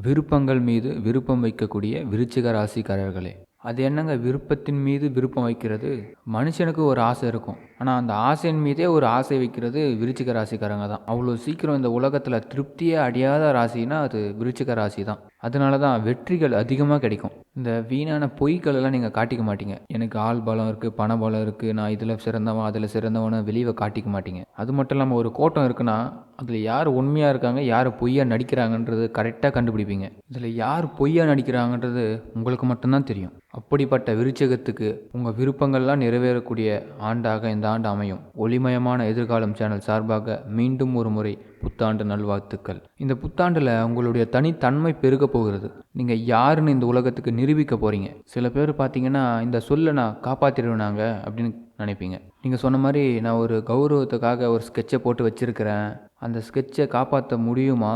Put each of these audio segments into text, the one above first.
விருப்பங்கள் மீது விருப்பம் வைக்கக்கூடிய விருச்சிக ராசிக்காரர்களே, அது என்னங்க விருப்பத்தின் மீது விருப்பம் வைக்கிறது? மனுஷனுக்கு ஒரு ஆசை இருக்கும். ஆனா, அந்த ஆசையின் மீதே ஒரு ஆசை வைக்கிறது விருச்சிக ராசிக்காரங்க தான். அவ்வளோ சீக்கிரம் இந்த உலகத்தில திருப்தியே அடையாத ராசினா அது விருச்சிக ராசி தான். அதனால தான் வெற்றிகள் அதிகமா கிடைக்கும். இந்த வீணான பொய்கள் எல்லாம் நீங்க காட்டிக்க மாட்டீங்க. எனக்கு ஆள் பலம் இருக்கு, பண பலம் இருக்கு, நான் இதில சிறந்தவன், அதில சிறந்தவன்னு வெளிய காட்டிக்க மாட்டீங்க. அது மட்டும் இல்லாம ஒரு கோட்டம் இருக்குன்னா, அதில யார் உண்மையா இருக்காங்க, யார் பொய்யா நடிக்கிறாங்கன்றது கரெக்ட்டா கண்டுபிடிப்பீங்க. இதில யார் பொய்யா நடிக்கிறாங்கன்றது உங்களுக்கு மட்டும் தான் தெரியும். அப்படிப்பட்ட விருச்சிகத்துக்கு உங்கள் விருப்பங்கள்லாம் நிறைவேறக்கூடிய ஆண்டாக இந்த ஆண்டு அமையும். ஒளிமயமான எதிர்காலம் சேனல் சார்பாக மீண்டும் ஒரு முறை புத்தாண்டு நல்வாழ்த்துக்கள். இந்த புத்தாண்டில் உங்களுடைய தனித்தன்மை பெருக போகிறது. நீங்கள் யாருன்னு இந்த உலகத்துக்கு நிரூபிக்க போகிறீங்க. சில பேர் பார்த்தீங்கன்னா இந்த சொல்லை நான் காப்பாற்றிடுவேனாங்க அப்படின்னு நினைப்பீங்க. நீங்கள் சொன்ன மாதிரி நான் ஒரு கௌரவத்துக்காக ஒரு ஸ்கெட்சை போட்டு வச்சுருக்கிறேன், அந்த ஸ்கெட்சை காப்பாற்ற முடியுமா?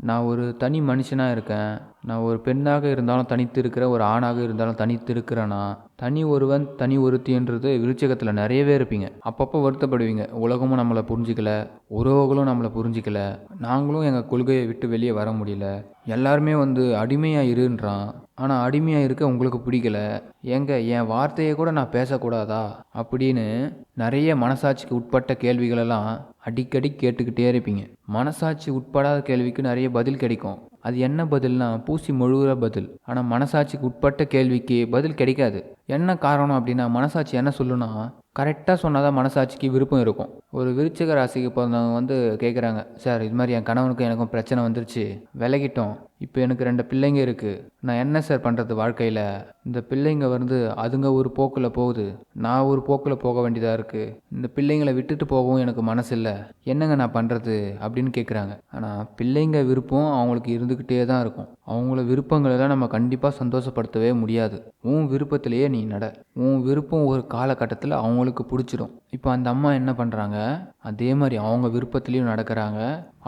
நான் ஒரு தனி மனுஷனாக இருக்கேன், நான் ஒரு பெண்ணாக இருந்தாலும் தனித்து இருக்கிறேன், ஒரு ஆணாக இருந்தாலும் தனித்து இருக்கிறேன்னா, தனி ஒருவன் தனி ஒருத்தின்றது விருச்சிகத்தில் நிறையவே இருப்பீங்க. அப்பப்போ வருத்தப்படுவீங்க, உலகமும் நம்மளை புரிஞ்சிக்கல, உறவுகளும் நம்மளை புரிஞ்சிக்கல, நாங்களும் எங்கள் கொள்கையை விட்டு வெளியே வர முடியல, எல்லாருமே அடிமையாக இருன்றான், ஆனால் அடிமையாக இருக்க உங்களுக்கு பிடிக்கல, ஏங்க என் வார்த்தையை கூட நான் பேசக்கூடாதா அப்படின்னு நிறைய மனசாட்சிக்கு உட்பட்ட கேள்விகளெல்லாம் அடிக்கடி கேட்டுக்கிட்டே இருப்பீங்க. மனசாட்சி உட்படாத கேள்விக்கு நிறைய பதில் கிடைக்கும். அது என்ன பதில்னா பூசி மொழுகிற பதில். ஆனால் மனசாட்சிக்கு உட்பட்ட கேள்விக்கு பதில் கிடைக்காது. என்ன காரணம் அப்படின்னா, மனசாட்சி என்ன சொல்லுன்னா, கரெக்டாக சொன்னால் தான் மனசாட்சிக்கு விருப்பம் இருக்கும். ஒரு விருச்சிக ராசிக்கு பிறந்தவங்க கேட்குறாங்க, சார் இது மாதிரி என் கணவனுக்கும் எனக்கும் பிரச்சனை வந்துருச்சு, விலகிட்டோம், இப்போ எனக்கு 2 பிள்ளைங்க இருக்குது, நான் என்ன சார் பண்ணுறது வாழ்க்கையில்? இந்த பிள்ளைங்க அதுங்க ஒரு போக்கில் போகுது, நான் ஒரு போக்கில் போக வேண்டியதாக இருக்குது, இந்த பிள்ளைங்களை விட்டுட்டு போகவும் எனக்கு மனசு இல்லை, என்னங்க நான் பண்ணுறது அப்படின்னு கேட்குறாங்க. ஆனால் பிள்ளைங்க விருப்பம் அவங்களுக்கு இருந்துக்கிட்டே தான் இருக்கும். அவங்கள விருப்பங்களெல்லாம் நம்ம கண்டிப்பாக சந்தோஷப்படுத்தவே முடியாது. உன் விருப்பத்திலேயே நீ நட. உன் விருப்பம் ஒரு காலகட்டத்தில் அவங்களுக்கு பிடிச்சிடும். இப்போ அந்த அம்மா என்ன பண்ணுறாங்க, அதே மாதிரி அவங்க விருப்பத்துலேயும் நடக்கிறாங்க.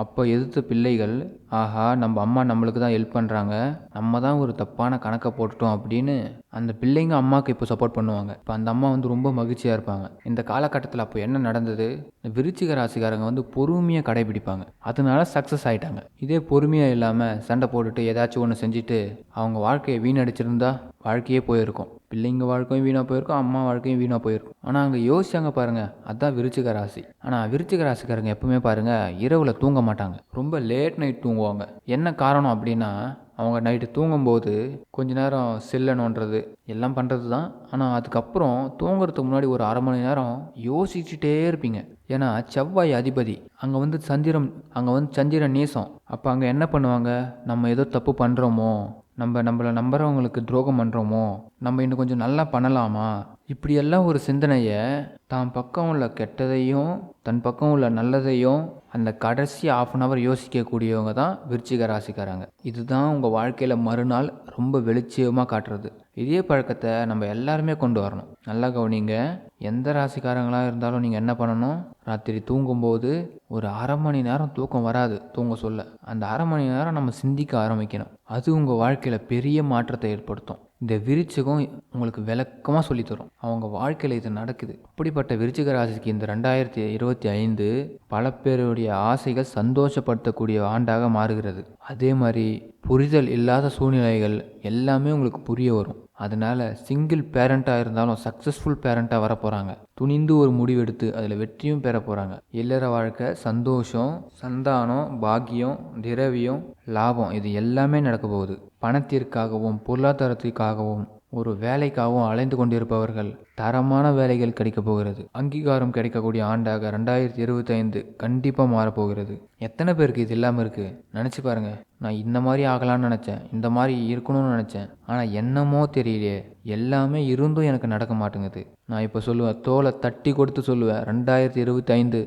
அப்போ எதிர்த்த பிள்ளைகள், ஆஹா நம்ம அம்மா நம்மளுக்கு தான் ஹெல்ப் பண்ணுறாங்க, நம்ம தான் ஒரு தப்பான கணக்கை போட்டுட்டோம் அப்படின்னு அந்த பிள்ளைங்க அம்மாவுக்கு இப்போ சப்போர்ட் பண்ணுவாங்க. இப்போ அந்த அம்மா ரொம்ப மகிழ்ச்சியாக இருப்பாங்க. இந்த காலகட்டத்தில் அப்போ என்ன நடந்தது, இந்த விருச்சிக ராசிக்காரங்க பொறுமையாக கடைபிடிப்பாங்க, அதனால சக்ஸஸ் ஆகிட்டாங்க. இதே பொறுமையாக இல்லாமல் சண்டை போட்டுட்டு ஏதாச்சும் ஒன்று செஞ்சுட்டு அவங்க வாழ்க்கையை வீணடிச்சிருந்தா வாழ்க்கையே போயிருக்கும். பிள்ளைங்க வாழ்க்கையும் வீணாக போயிருக்கும், அம்மா வாழ்க்கையும் வீணாக போயிருக்கும். ஆனால் அங்கே யோசிச்சாங்க பாருங்கள், அதுதான் விருச்சிக ராசி. ஆனால் விருச்சிக ராசிக்காரங்க எப்பவுமே பாருங்கள் இரவில் தூங்க மாட்டாங்க, ரொம்ப லேட் நைட் தூங்குவாங்க. என்ன காரணம் அப்படின்னா, அவங்க நைட்டு தூங்கும்போது கொஞ்ச நேரம் செல்லை நோண்டுறது எல்லாம் பண்ணுறது தான். ஆனால் அதுக்கப்புறம் தூங்குறதுக்கு முன்னாடி ஒரு அரை மணி நேரம் யோசிச்சுட்டே இருப்பீங்க. ஏன்னா செவ்வாய் அதிபதி அங்கே சந்திரன் நேசம். அப்போ அங்கே என்ன பண்ணுவாங்க, நம்ம ஏதோ தப்பு பண்ணுறோமோ, நம்மளை நம்புறவங்களுக்கு துரோகம் பண்ணுறோமோ, நம்ம இன்னும் கொஞ்சம் நல்லா பண்ணலாமா, இப்படியெல்லாம் ஒரு சிந்தனையை தான் பக்கம் உள்ள கெட்டதையும் தன் பக்கம் உள்ள நல்லதையும் அந்த கடைசி ½ யோசிக்கக்கூடியவங்க தான் விருச்சிக ராசிக்காரங்க. இதுதான் உங்கள் வாழ்க்கையில் மறுநாள் ரொம்ப வெளிச்சயமாக காட்டுறது. இதே பழக்கத்தை நம்ம எல்லாருமே கொண்டு வரணும். நல்லா கவனிங்க, எந்த ராசிக்காரங்களாக இருந்தாலும் நீங்கள் என்ன பண்ணணும், ராத்திரி தூங்கும்போது ஒரு அரை மணி நேரம் தூக்கம் வராது தூங்க சொல்ல, அந்த அரை மணி நேரம் நம்ம சிந்திக்க ஆரம்பிக்கணும். அது உங்கள் வாழ்க்கையில் பெரிய மாற்றத்தை ஏற்படுத்தும். இந்த விருச்சிகம் உங்களுக்கு விளக்கமாக சொல்லித்தரும், அவங்க வாழ்க்கையில் இது நடக்குது. அப்படிப்பட்ட விருச்சிக ராசிக்கு இந்த 2025 பல பேருடைய ஆசைகள் சந்தோஷப்படுத்தக்கூடிய ஆண்டாக மாறுகிறது. அதே மாதிரி புரிதல் இல்லாத சூழ்நிலைகள் எல்லாமே உங்களுக்கு புரிய வரும். அதனால் சிங்கிள் பேரண்ட்டாக இருந்தாலும் சக்ஸஸ்ஃபுல் பேரண்ட்டாக வர போகிறாங்க. துணிந்து ஒரு முடிவெடுத்து அதில் வெற்றியும் பெற போகிறாங்க. இல்லற வாழ்க்கை, சந்தோஷம், சந்தானம், பாக்கியம், திரவியம், லாபம் இது எல்லாமே நடக்க போகுது. பணத்திற்காகவும் பொருளாதாரத்திற்காகவும் ஒரு வேலைக்காகவும் அலைந்து கொண்டிருப்பவர்கள் தரமான வேலைகள் கிடைக்க போகிறது. அங்கீகாரம் கிடைக்கக்கூடிய ஆண்டாக 2025 கண்டிப்பாக மாறப்போகிறது. எத்தனை பேருக்கு இது இல்லாமல் இருக்குது நினச்சி பாருங்கள். நான் இந்த மாதிரி ஆகலான்னு நினச்சேன், இந்த மாதிரி இருக்கணும்னு நினச்சேன், ஆனால் என்னமோ தெரியலையே, எல்லாமே இருந்தும் எனக்கு நடக்க மாட்டேங்குது. நான் இப்போ சொல்லுவேன், தோலை தட்டி கொடுத்து சொல்லுவேன், 2025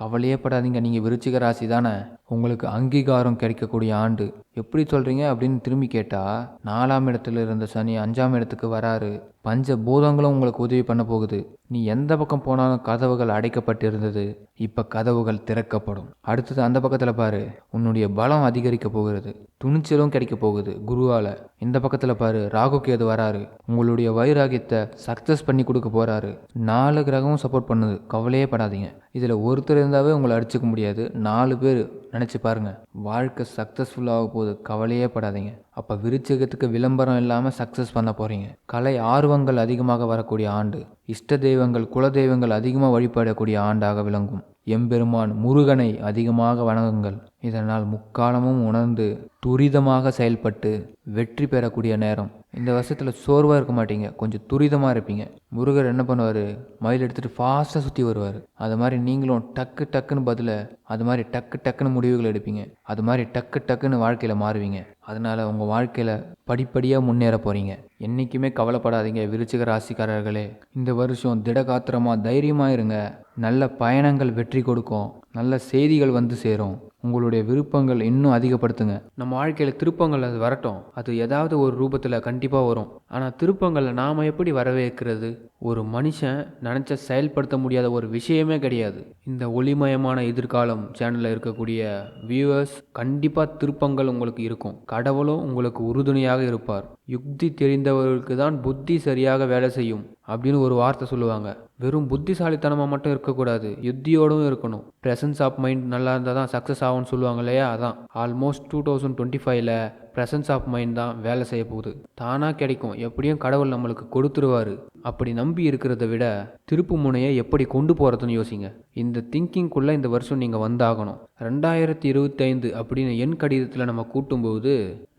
கவலையே படாதீங்க, நீங்கள் விருச்சிக ராசி தானே, உங்களுக்கு அங்கீகாரம் கிடைக்கக்கூடிய ஆண்டு. எப்படி சொல்கிறீங்க அப்படின்னு திரும்பி கேட்டால், 4ஆம் இடத்துல இருந்த சனி 5ஆம் இடத்துக்கு வராரு, பஞ்ச பூதங்களும் உங்களுக்கு உதவி பண்ண போகுது. நீ எந்த பக்கம் போனாலும் கதவுகள் அடைக்கப்பட்டிருந்தது, இப்போ கதவுகள் திறக்கப்படும். அடுத்தது அந்த பக்கத்தில் பாரு, உன்னுடைய பலம் அதிகரிக்க போகிறது, துணிச்சலும் கிடைக்க போகுது குருவால். இந்த பக்கத்தில் பாரு, ராகு கேது வராரு, உங்களுடைய வைராகியத்தை சக்ஸஸ் பண்ணி கொடுக்க போகிறாரு. 4 கிரகமும் சப்போர்ட் பண்ணுது, கவலையே படாதீங்க. இதில் ஒருத்தர் இருந்தாவே உங்களை அடிச்சுக்க முடியாது, 4 பேர் நினச்சி பாருங்கள். வாழ்க்கை சக்ஸஸ்ஃபுல்லாக போகுது, கவலையே படாதீங்க. அப்போ விருச்சிகத்துக்கு விளம்பரம் இல்லாமல் சக்ஸஸ் பண்ண போகிறீங்க. கலை ஆர்வங்கள் அதிகமாக வரக்கூடிய ஆண்டு. இஷ்ட தெய்வங்கள் குல தெய்வங்கள் அதிகமாக வழிபடக்கூடிய ஆண்டாக விளங்கும். எம்பெருமான் முருகனை அதிகமாக வணங்குங்கள். இதனால் முக்காலமும் உணர்ந்து துரிதமாக செயல்பட்டு வெற்றி பெறக்கூடிய நேரம். இந்த வருஷத்தில் சோர்வாக இருக்க மாட்டீங்க, கொஞ்சம் துரிதமாக இருப்பீங்க. முருகர் என்ன பண்ணுவார், மயில் எடுத்துகிட்டு ஃபாஸ்ட்டாக சுற்றி வருவார். அது மாதிரி நீங்களும் டக்கு டக்குன்னு பதில், அது மாதிரி டக்கு டக்குன்னு முடிவுகள் எடுப்பீங்க. அது மாதிரி டக்கு டக்குன்னு வாழ்க்கையில் மாறுவீங்க. அதனால் உங்கள் வாழ்க்கையில் படிப்படியாக முன்னேற போகிறீங்க. என்றைக்குமே கவலைப்படாதீங்க விருச்சிக ராசிக்காரர்களே. இந்த வருஷம் திடகாத்திரமாக தைரியமாக இருங்க. நல்ல பயணங்கள் வெற்றி கொடுக்கும். நல்ல செய்திகள் வந்து சேரும். உங்களுடைய விருப்பங்கள் இன்னும் அதிகப்படுத்துங்க. நம்ம வாழ்க்கையில் திருப்பங்கள் அது வரட்டும், அது ஏதாவது ஒரு ரூபத்தில் கண்டிப்பாக வரும். ஆனால் திருப்பங்களை நாம் எப்படி வரவேற்கிறது? ஒரு மனுஷன் நினச்ச செயல்படுத்த முடியாத ஒரு விஷயமே கிடையாது. இந்த ஒளிமயமான எதிர்காலம் சேனலில் இருக்கக்கூடிய வியூவர்ஸ், கண்டிப்பாக திருப்பங்கள் உங்களுக்கு இருக்கும். கடவுளும் உங்களுக்கு உறுதுணையாக இருப்பார். யுக்தி தெரிந்தவர்களுக்கு தான் புத்தி சரியாக வேலை செய்யும் அப்படின்னு ஒரு வார்த்தை சொல்லுவாங்க. வெறும் புத்திசாலித்தனமாக மட்டும் இருக்கக்கூடாது, யுத்தியோடும் இருக்கணும். ப்ரெசன்ஸ் ஆஃப் மைண்ட் நல்லா இருந்தால் தான் சக்ஸஸ் ஆகும்னு சொல்லுவாங்க இல்லையா? அதான் ஆல்மோஸ்ட் 2025 ப்ரெசன்ஸ் ஆஃப் மைண்ட் தான் வேலை செய்ய போகுது. தானாக கிடைக்கும், எப்படியும் கடவுள் நம்மளுக்கு கொடுத்துருவார். அப்படி நம்பி இருக்கிறத விட திருப்பு முனையை எப்படி கொண்டு போகிறதுன்னு யோசிங்க. இந்த திங்கிங்குள்ளே இந்த வருஷம் நீங்கள் வந்தாகணும். 2025 அப்படின்னு எண் கடிதத்தில் நம்ம கூட்டும்போது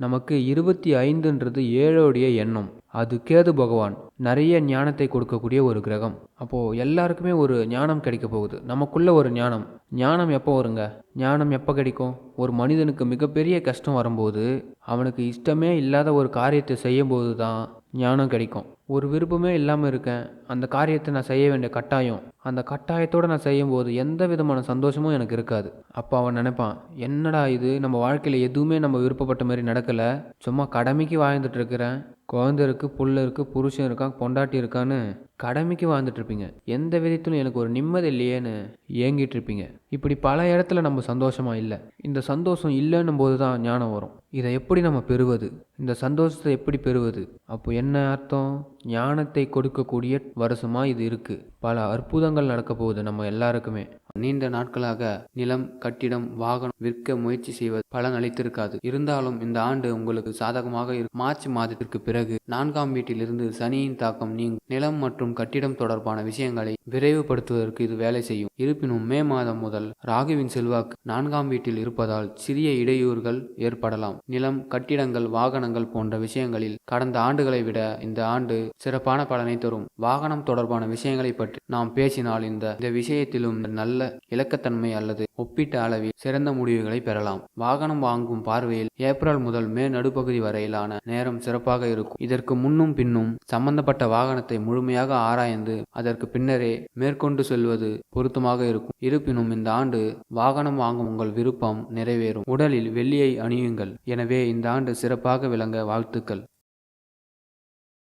நமக்கு 25ன்றது 7உடைய எண்ணம். அது கேது பகவான், நிறைய ஞானத்தை கொடுக்கக்கூடிய ஒரு கிரகம். அப்போது எல்லாருக்குமே ஒரு ஞானம் கிடைக்க போகுது. நமக்குள்ள ஒரு ஞானம் எப்போ வருங்க? ஞானம் எப்போ கிடைக்கும்? ஒரு மனிதனுக்கு மிகப்பெரிய கஷ்டம் வரும்போது, அவனுக்கு இஷ்டமே இல்லாத ஒரு காரியத்தை செய்யும்போது தான் ஞானம் கிடைக்கும். ஒரு விருப்பமே இல்லாமல் இருக்கேன், அந்த காரியத்தை நான் செய்ய வேண்டிய கட்டாயம், அந்த கட்டாயத்தோடு நான் செய்யும்போது எந்த விதமான சந்தோஷமும் எனக்கு இருக்காது. அப்போ அவன் நினைப்பான், என்னடா இது, நம்ம வாழ்க்கையில் எதுவுமே நம்ம விருப்பப்பட்ட மாதிரி நடக்கலை, சும்மா கடமைக்கு வாழ்ந்துட்டு இருக்கிறேன். குழந்தை இருக்குது, புள்ள இருக்குது, புருஷன் இருக்கான், பொண்டாட்டி இருக்கான்னு கடமைக்கு வாழ்ந்துட்டு இருப்பீங்க. எந்த விதத்திலும் எனக்கு ஒரு நிம்மதி இல்லையேன்னு ஏங்கிட்டு இருப்பீங்க. இப்படி பல இடத்துல நம்ம சந்தோஷமாக இல்லை. இந்த சந்தோஷம் இல்லைன்னும் போது தான் ஞானம் வரும். இதை எப்படி நம்ம பெறுவது? இந்த சந்தோஷத்தை எப்படி பெறுவது? அப்போ என்ன அர்த்தம்? ஞானத்தை கொடுக்கக்கூடிய வருஷமாக இது இருக்குது. பல அற்புதங்கள் நடக்க போகுது நம்ம எல்லாருக்குமே. நீண்ட நாட்களாக நிலம், கட்டிடம், வாகனம் விற்க முயற்சி செய்வது பலன் அளித்திருக்காது. இருந்தாலும் இந்த ஆண்டு உங்களுக்கு சாதகமாக இருக்கும். மார்ச் மாதத்திற்கு பிறகு 4ஆம் வீட்டிலிருந்து சனியின் தாக்கம் நீங்கும். நிலம் மற்றும் கட்டிடம் தொடர்பான விஷயங்களை விரைவுபடுத்துவதற்கு இது வேலை செய்யும். இருப்பினும் மே மாதம் முதல் ராகுவின் செல்வாக்கு 4ஆம் வீட்டில் இருப்பதால் சிறிய இடையூறுகள் ஏற்படலாம். நிலம், கட்டிடங்கள், வாகனங்கள் போன்ற விஷயங்களில் கடந்த ஆண்டுகளை விட இந்த ஆண்டு சிறப்பான பலனை தரும். வாகனம் தொடர்பான விஷயங்களை பற்றி நாம் பேசினால் இந்த விஷயத்திலும் நல்ல இலக்கத்தன்மை அல்லது ஒப்பீட்டு அளவில் சிறந்த முடிவுகளை பெறலாம். வாகனம் வாங்கும் பார்வையில் ஏப்ரல் முதல் மே நடுப்பகுதி வரையிலான நேரம் சிறப்பாக இருக்கும். இதற்கு முன்னும் பின்னும் சம்பந்தப்பட்ட வாகனத்தை முழுமையாக ஆராய்ந்து அதற்கு பின்னரே மேற்கொண்டு செல்வது பொருத்தமாக இருக்கும். இருப்பினும் இந்த ஆண்டு வாகனம் வாங்கும் உங்கள் விருப்பம் நிறைவேறும். உடலில் வெள்ளியை அணியுங்கள். எனவே இந்த ஆண்டு சிறப்பாக விளங்க வாழ்த்துக்கள்.